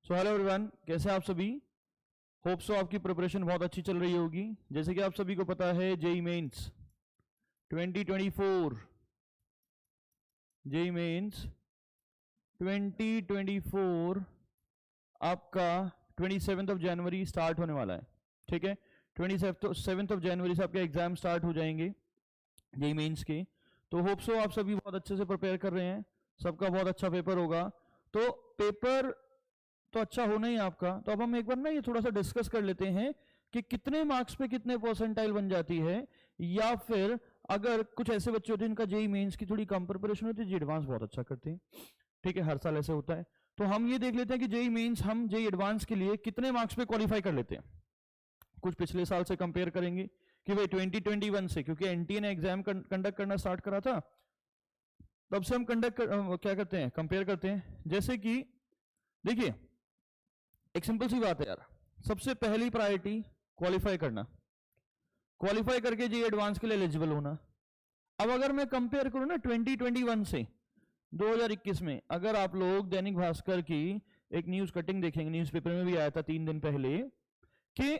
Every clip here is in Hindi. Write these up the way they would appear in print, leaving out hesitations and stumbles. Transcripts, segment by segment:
सो हेलो एवरीवन, कैसे आप सभी? होप सो आपकी प्रिपरेशन बहुत अच्छी चल रही होगी। जैसे कि आप सभी को पता है जेई मेंस 2024 जेई मेंस 2024 आपका 27 ऑफ जनवरी स्टार्ट होने वाला है। ठीक है, 27 ऑफ जनवरी से आपके एग्जाम स्टार्ट हो जाएंगे जेई मेंस के। तो होप सो आप सभी बहुत अच्छे से प्रिपेयर कर रहे हैं, सबका बहुत अच्छा पेपर होगा। तो पेपर तो अच्छा होना ही आपका। तो अब हम एक बार ना ये थोड़ा सा डिस्कस कर लेते हैं कि कितने मार्क्स पे कितने परसेंटाइल बन जाती है, या फिर अगर कुछ ऐसे बच्चे होते हैं इनका जेई मेंस की थोड़ी कम प्रिपरेशन होती है, जी एडवांस बहुत अच्छा करते हैं। ठीक है, हर साल ऐसे होता है। तो हम ये देख लेते हैं कि जेई मेंस हम जेई एडवांस के लिए कितने मार्क्स पे क्वालिफाई कर लेते हैं। कुछ पिछले साल से कंपेयर करेंगे कि भाई 2021 से, क्योंकि एनटीए ने एग्जाम कंडक्ट करना स्टार्ट करा था, तब से हम क्या करते हैं, कंपेयर करते हैं। जैसे कि देखिए, एक सिंपल सी बात है यार, सबसे पहली प्रायोरिटी क्वालिफाई करना, क्वालिफाई करके जी एडवांस के लिए एलिजिबल होना। अब अगर मैं कंपेयर करूं ना 2021 से 2021 में, अगर आप लोग दैनिक भास्कर की एक न्यूज कटिंग देखेंगे, न्यूज़पेपर में भी आया था 3 दिन पहले, कि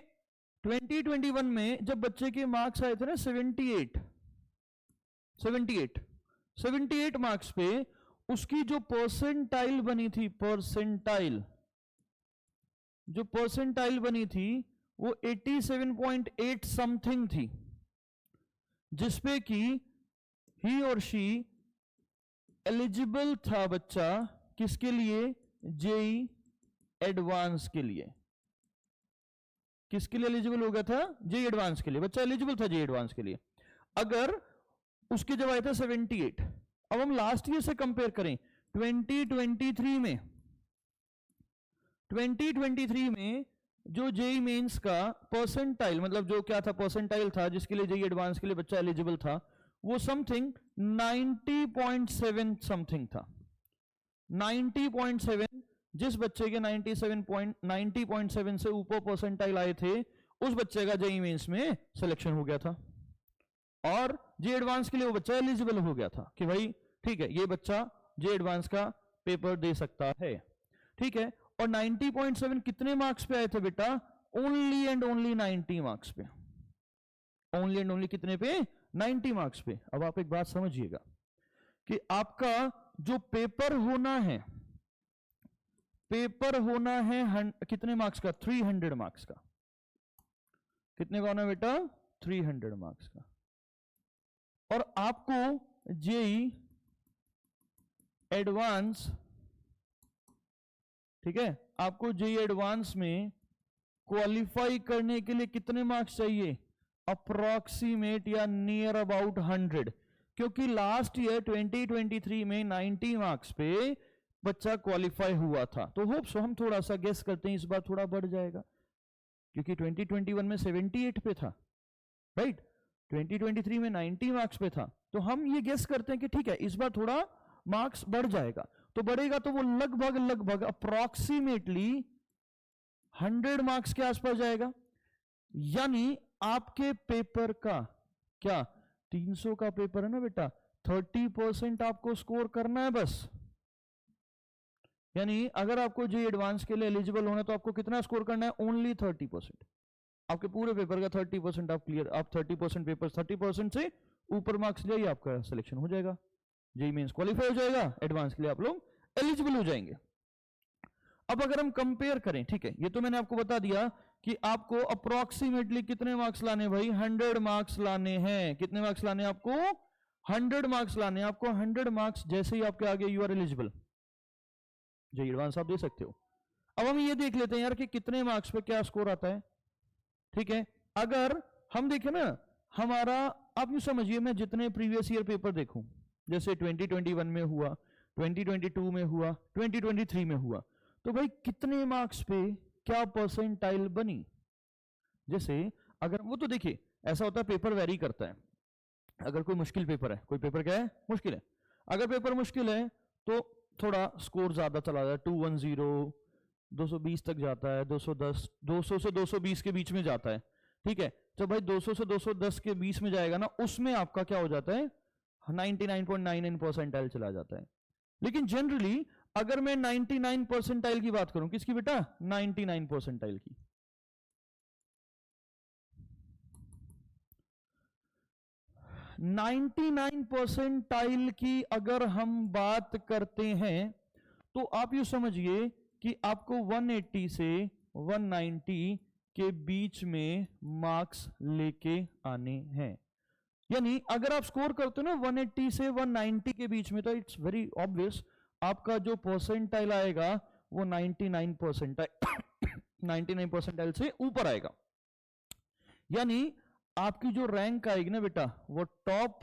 2021 में जब बच्चे के मार्क्स आए थे ना 78 मार्क्स पे, उसकी जो परसेंटाइल बनी थी, जो परसेंटाइल बनी थी वो 87.8 समथिंग थी, जिसपे कि ही और शी एलिजिबल था बच्चा किसके लिए, जेई एडवांस के लिए। किसके लिए एलिजिबल हो गया था, जेई एडवांस के लिए बच्चा एलिजिबल था जेई एडवांस के लिए, अगर उसके जब आया था 78। अब हम लास्ट ईयर से कंपेयर करें 2023 में जो जेई मेंस का परसेंटाइल, मतलब जो क्या था, परसेंटाइल था जिसके लिए जेई एडवांस के लिए बच्चा एलिजिबल था, वो समथिंग 90.7 समथिंग था। 90.7, जिस बच्चे के 90.7 से ऊपर परसेंटाइल आए थे, उस बच्चे का जेई मेंस में सिलेक्शन हो गया था, और जेई एडवांस के लिए वो बच्चा एलिजिबल हो गया था कि भाई ठीक है, ये बच्चा जेई एडवांस का पेपर दे सकता है। ठीक है, और 90.7 कितने मार्क्स पे आए थे बेटा, ओनली एंड ओनली 90 मार्क्स पे। ओनली एंड ओनली कितने पे, 90 मार्क्स पे। अब आप एक बात समझिएगा कि आपका जो पेपर होना है कितने मार्क्स का, 300 मार्क्स का। कितने का होना है बेटा, 300 मार्क्स का। और आपको जेई एडवांस, ठीक है, आपको जेई एडवांस में क्वालिफाई करने के लिए कितने मार्क्स चाहिए, अप्रोक्सीमेट या नियर अबाउट 100, क्योंकि लास्ट ईयर 2023 में 90 मार्क्स पे बच्चा क्वालिफाई हुआ था। तो होप सो हम थोड़ा सा गेस करते हैं इस बार थोड़ा बढ़ जाएगा, क्योंकि 2021 में 78 पे था, राइट, 2023 में 90 मार्क्स पे था। तो हम ये गेस करते हैं कि ठीक है, इस बार थोड़ा मार्क्स बढ़ जाएगा। तो बढ़ेगा तो वो लगभग अप्रोक्सीमेटली 100 मार्क्स के आसपास जाएगा। यानी आपके पेपर का क्या, 300 का पेपर है ना बेटा, 30% आपको स्कोर करना है बस। यानी अगर आपको जेई एडवांस के लिए एलिजिबल होना है तो आपको कितना स्कोर करना है, ओनली 30%। आपके पूरे पेपर का 30% आप क्लियर, आप 30% पेपर 30% से ऊपर मार्क्स जाइए, आपका सिलेक्शन हो जाएगा, जेई मेंस क्वालिफाई हो जाएगा, एडवांस के लिए आप लोग एलिजिबल हो जाएंगे। अब अगर हम कंपेयर करें, ठीक है, ये तो मैंने आपको बता दिया कि आपको अप्रोक्सीमेटली कितने मार्क्स लाने भाई, 100 मार्क्स लाने हैं। कितने मार्क्स लाने हैं आपको, 100 मार्क्स लाने हैं आपको। 100 मार्क्स जैसे ही आपके आगे, you are eligible, JEE advance आप दे सकते हो। अब हम ये देख लेते हैं यार कि कितने मार्क्स पे क्या स्कोर आता है। ठीक है, अगर हम देखें ना हमारा, आप यूं समझिए, मैं जितने प्रीवियस ईयर पेपर देखूं, जैसे 2021 में हुआ, 2022 में हुआ, 2023 में हुआ, तो भाई कितने मार्क्स पे क्या परसेंटाइल बनी। जैसे अगर वो, तो देखिए ऐसा होता है, पेपर वेरी करता है। अगर कोई मुश्किल पेपर है, कोई पेपर क्या है, मुश्किल है, अगर पेपर मुश्किल है तो थोड़ा स्कोर ज्यादा चला जाता है, 210, 220 तक जाता है, 210, 200 से 220 के बीच में जाता है। ठीक है, तो भाई 200 से 210 के बीच में जाएगा ना, उसमें आपका क्या हो जाता है, 99.99 परसेंटाइल चला जाता है। लेकिन जनरली अगर मैं 99 परसेंटाइल की बात करूं, किसकी बेटा? 99 परसेंटाइल की। 99 परसेंटाइल की अगर हम बात करते हैं तो आप यू समझिए कि आपको 180 से 190 के बीच में मार्क्स लेके आने हैं। यानी अगर आप स्कोर करते हो ना 180 से 190 के बीच में, तो इट्स वेरी ऑब्वियस आपका जो परसेंटाइल आएगा वो 99 परसेंटाइल 99 परसेंटाइल से ऊपर आएगा। यानी आपकी जो रैंक आएगी ना बेटा वो टॉप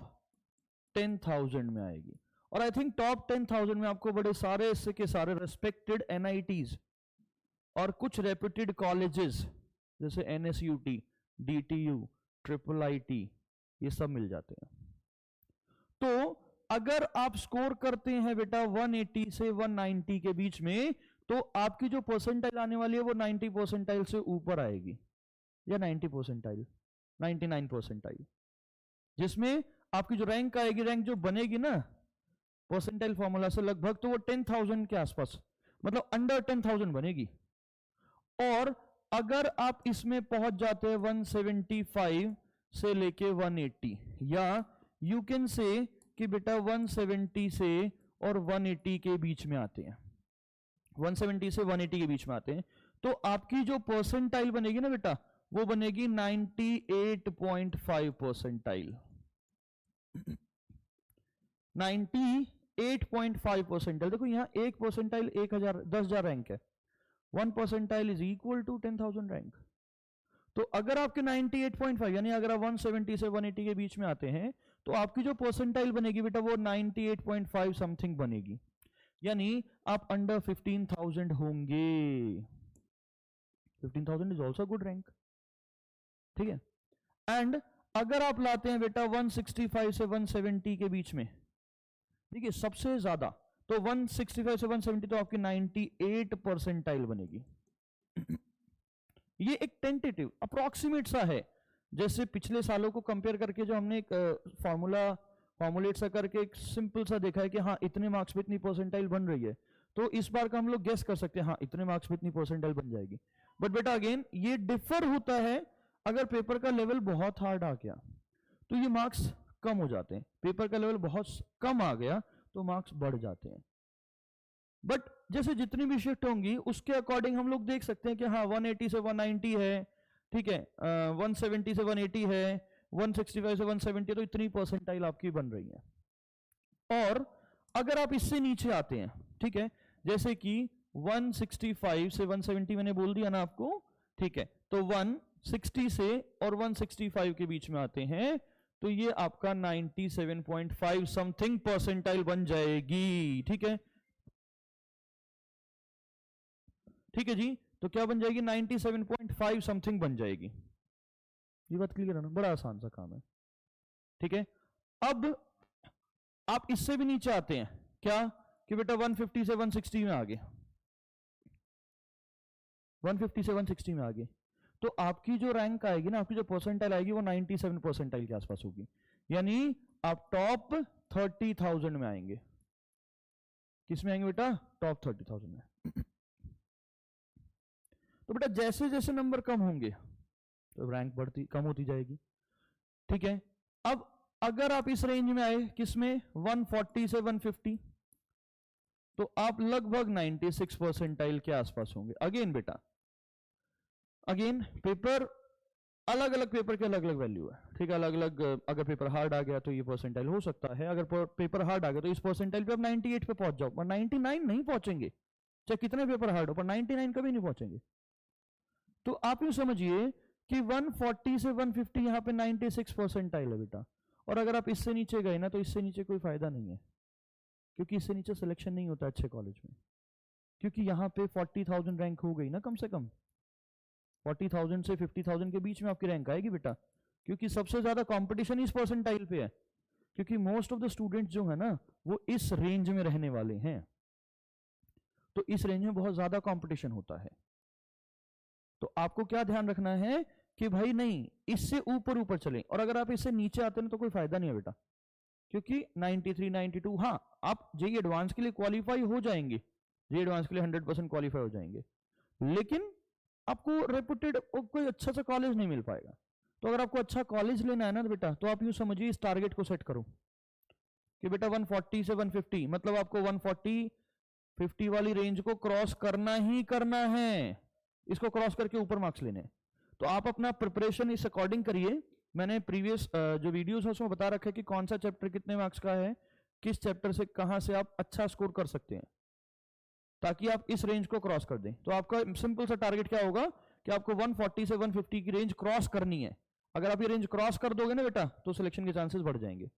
10,000 में आएगी। और आई थिंक टॉप 10,000 में आपको बड़े सारे इससे के सारे रेस्पेक्टेड एनआईटीज और कुछ रेप्यूटेड कॉलेजेस जैसे एनएसयूटी, डीटीयू, ट्रिपल आईटी, ये सब मिल जाते हैं। तो अगर आप स्कोर करते हैं बेटा 180 से 190 के बीच में, तो आपकी जो परसेंटाइल आने वाली है वो 90 परसेंटाइल से ऊपर आएगी, या 90 परसेंटाइल, 99 परसेंटाइल, जिसमें आपकी जो रैंक आएगी, रैंक जो बनेगी ना परसेंटाइल फॉर्मूला से लगभग, तो वो 10,000 के आसपास, मतलब अंडर 10,000 बनेगी। और अगर आप इसमें पहुंच जाते हैं 175 से लेके 180, या यू कैन से कि बेटा 170 से और 180 के बीच में आते हैं, 170 से 180 के बीच में आते हैं, तो आपकी जो परसेंटाइल बनेगी ना बेटा वो बनेगी 98.5 परसेंटाइल। 98.5 परसेंटाइल। देखो यहाँ 1 परसेंटाइल 1000 10,000 रैंक है, 1 percentile is equal to 10,000 rank. तो अगर आपके 98.5 यानी अगर आप 170 से 180 के बीच में आते हैं तो आपकी जो परसेंटाइल बनेगी बेटा वो 98.5 समथिंग बनेगी, यानी आप अंडर 15,000 होंगे। 15,000 इज ऑल्सो गुड रैंक, ठीक है। एंड अगर आप लाते हैं बेटा 165 से 170 के बीच में, देखिए सबसे ज्यादा तो 165 से 170 तो आपकी 98 परसेंटाइल बनेगी। ये एक टेंटेटिव अप्रोक्सीमेट सा है, जैसे पिछले सालों को कंपेयर करके जो हमने एक फॉर्मुलेट सा करके एक सिंपल सा देखा है कि हाँ इतने मार्क्स पे इतनी परसेंटाइल बन रही है, तो इस बार का हम लोग गेस कर सकते हैं हाँ इतने मार्क्स पे इतनी परसेंटाइल बन जाएगी। बट बेटा अगेन ये डिफर होता है, अगर पेपर का लेवल बहुत हार्ड आ गया तो ये मार्क्स कम हो जाते हैं, पेपर का लेवल बहुत कम आ गया तो मार्क्स बढ़ जाते हैं। बट जैसे जितनी भी शिफ्ट होंगी उसके अकॉर्डिंग हम लोग देख सकते हैं कि हाँ 180 से 190 है, ठीक है, 170 से 180 है, 165 से 170, तो इतनी परसेंटाइल आपकी बन रही है। और अगर आप इससे नीचे आते हैं, ठीक है, जैसे कि 165 से 170 मैंने बोल दिया ना आपको, ठीक है, तो 160 से और 165 के बीच में आते हैं तो ये आपका 97.5 समथिंग परसेंटाइल बन जाएगी, ठीक है, ठीक है जी। तो क्या बन जाएगी? 97.5 समथिंग बन जाएगी। ये बात क्लियर है ना? बड़ा आसान सा काम है, ठीक है। अब आप इससे भी नीचे आते हैं क्या कि बेटा 150 से 160 में आ गए, 150 से 160 में आ गए, तो आपकी जो रैंक आएगी ना, आपकी जो परसेंटाइल आएगी वो 97 परसेंटाइल के आसपास होगी, यानी आप टॉप 30,000 में आएंगे। किस में आएंगे बेटा? टॉप 30,000 में। तो बेटा जैसे जैसे नंबर कम होंगे तो रैंक बढ़ती कम होती जाएगी, ठीक है। अब अगर आप इस रेंज में आए, किसमें? 140 से 150, तो आप लगभग 96 परसेंटाइल के आसपास होंगे। अगेन बेटा अगेन पेपर अलग अलग पेपर के अलग अलग वैल्यू है, ठीक है, अलग अलग। अगर पेपर हार्ड आ गया तो ये परसेंटाइल हो सकता है, अगर पेपर हार्ड आ गया तो इस परसेंटाइल पे आप 98 पे पहुंच जाओ, पर 99 नहीं पहुंचेंगे, चाहे कितने पेपर हार्ड हो, पर 99 कभी नहीं पहुंचेंगे। तो आप यूं समझिए कि 140 से 150 यहाँ पे 96 परसेंटाइल है बेटा, और अगर आप इससे नीचे गए ना तो इससे नीचे कोई फायदा नहीं है, क्योंकि इससे नीचे सिलेक्शन नहीं होता अच्छे कॉलेज में, क्योंकि यहाँ पे 40,000 रैंक हो गई ना, कम से कम 40,000 से 50,000 के बीच में आपकी रैंक आएगी बेटा, क्योंकि सबसे ज्यादा कंपटीशन इस परसेंटाइल पे है, क्योंकि मोस्ट ऑफ द स्टूडेंट्स जो है ना वो इस रेंज में रहने वाले हैं, तो इस रेंज में बहुत ज्यादा कंपटीशन होता है। तो आपको क्या ध्यान रखना है कि भाई नहीं इससे ऊपर ऊपर चलें, और अगर आप इससे नीचे आते हैं तो कोई फायदा नहीं है बेटा, क्योंकि 93 92, हाँ आप जेईई एडवांस के लिए क्वालिफाई हो जाएंगे, जी एडवांस के लिए 100% क्वालिफाई हो जाएंगे, लेकिन आपको रेपुटेड कोई अच्छा सा कॉलेज नहीं मिल पाएगा। तो अगर आपको अच्छा कॉलेज लेना है ना बेटा, तो आप यूं समझिए इस टारगेट को सेट करो कि बेटा 140 से 150, मतलब आपको 140 50 वाली रेंज को क्रॉस करना ही करना है, इसको क्रॉस करके ऊपर मार्क्स लेने हैं। तो आप अपना प्रिपरेशन इस अकॉर्डिंग करिए। मैंने प्रीवियस जो वीडियोस है उसमें बता रखा है कि कौन सा चैप्टर कितने मार्क्स का है, किस चैप्टर से कहां से आप अच्छा स्कोर कर सकते हैं, ताकि आप इस रेंज को क्रॉस कर दें। तो आपका सिंपल सा टारगेट क्या होगा कि आपको 140 से 150 की रेंज क्रॉस करनी है। अगर आप ये रेंज क्रॉस कर दोगे ना बेटा, तो सिलेक्शन के चांसेस बढ़ जाएंगे।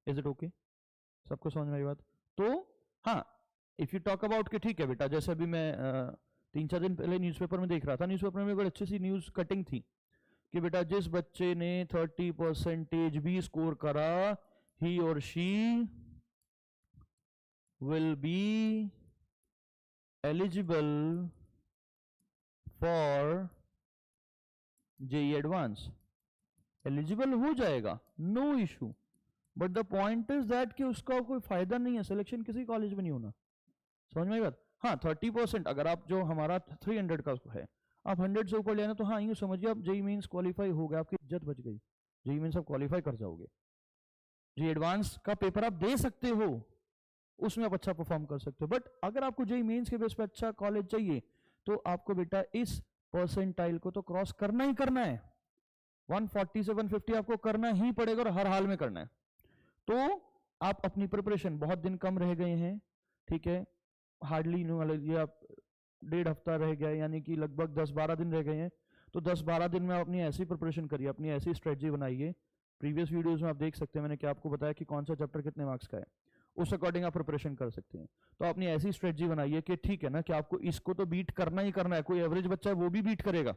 Is it okay? सबको समझ में आई बात? तो हाँ, इफ यू टॉक अबाउट कि ठीक है बेटा, जैसे अभी मैं 3-4 दिन पहले न्यूज़पेपर में देख रहा था, न्यूज़पेपर में बड़ी अच्छी सी न्यूज़ कटिंग थी कि बेटा जिस बच्चे ने 30% भी स्कोर करा, ही और she will be eligible for JEE advance. Eligible हो जाएगा, no issue, but the point is that कि उसका कोई फायदा नहीं है, सिलेक्शन किसी कॉलेज में नहीं होना। समझ में आई बात? हाँ 30%, अगर आप जो हमारा 300 का है, आप 100 से ऊपर लेना, तो हाँ यूँ समझिए आप जेईई मेंस क्वालिफाई हो गए, आपकी इज्जत बच गई, जेईई मेंस आप क्वालिफाई कर जाओगे। जेईई एडवांस का पेपर आप दे सकते हो, उसमें आप अच्छा परफॉर्म कर सकते हो, बट अगर आपको जेईई मेंस के बेस पे अच्छा कॉलेज चाहिए, तो आपको बेटा इस परसेंटाइल को तो क्रॉस करना ही करना है। 140 से 150 आपको करना ही पड़ेगा और हर हाल में करना है। तो आप अपनी प्रिपरेशन, बहुत दिन कम रह गए हैं, ठीक है, हार्डली ये आप 1.5 हफ्ता रह गया, यानी कि लगभग 10-12 दिन रह गए हैं। तो 10-12 दिन में आप अपनी ऐसी प्रिपरेशन करिए, अपनी ऐसी स्ट्रेटजी बनाइए। प्रीवियस वीडियोस में आप देख सकते हैं, मैंने क्या आपको बताया कि कौन सा चैप्टर कितने मार्क्स का है, उस अकॉर्डिंग आप प्रिपरेशन कर सकते हैं। तो अपनी ऐसी स्ट्रेटजी बनाइए कि ठीक है ना, कि आपको इसको तो बीट करना ही करना है, कोई एवरेज बच्चा है वो भी बीट करेगा।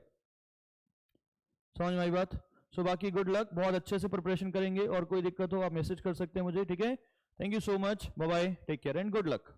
समझ में आई बात? सो बाकी गुड लक, बहुत अच्छे से प्रिपरेशन करेंगे, और कोई दिक्कत हो आप मैसेज कर सकते हैं मुझे, ठीक है? Thank you so much, bye bye, take care and good luck.